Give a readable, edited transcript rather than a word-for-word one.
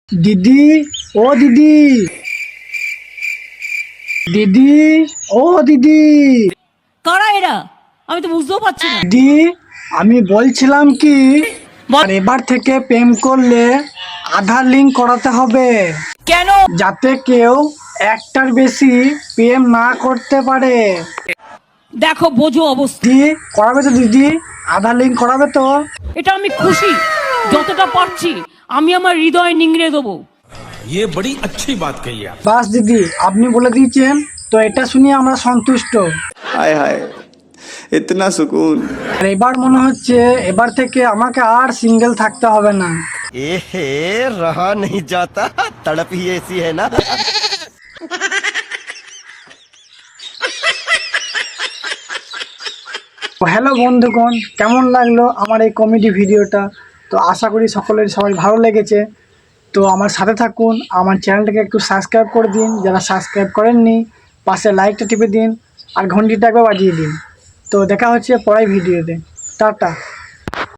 দিদি, ও দিদি, দিদি, ও দিদি, কারা এরা? আমি তো বুঝতেও পারছি না। দিদি, আমি বলছিলাম কি বল। আর এবার থেকে প্রেম করলে আধার লিঙ্ক করাতে হবে, কেন? যাতে কেউ একটার বেশি প্রেম না করতে পারে। দেখো বোঝো অবস্থা। দিদি, করাবে তো দিদি? আধার লিঙ্ক করাবে তো? এটা আমি খুশি, যতটা পারছি আমি আমার হৃদয় নিংড়ে দেবো। ये बड़ी अच्छी बात कही आप। বাস দিদি, আপনি বলে দিয়েছেন তো, এটা শুনে আমরা সন্তুষ্ট। हाय हाय इतना सुकून। আর এবার মনে হচ্ছে এবার থেকে আমাকে আর সিঙ্গেল থাকতে হবে না। एहे रहा नहीं जाता, तड़प ही ऐसी है ना। হ্যালো বন্ধুগণ, কেমন লাগলো আমার এই কমেডি ভিডিওটা? তো আশা করি সবাই ভালো লেগেছে। তো আমার সাথে থাকুন, আমার চ্যানেলটাকে একটু সাবস্ক্রাইব করে দিন যারা সাবস্ক্রাইব করেননি, পাশে লাইকটা টিপে দিন আর ঘন্টিটা একবার বাজিয়ে দিন। তো দেখা হচ্ছে পরের ভিডিওতে। টাটা।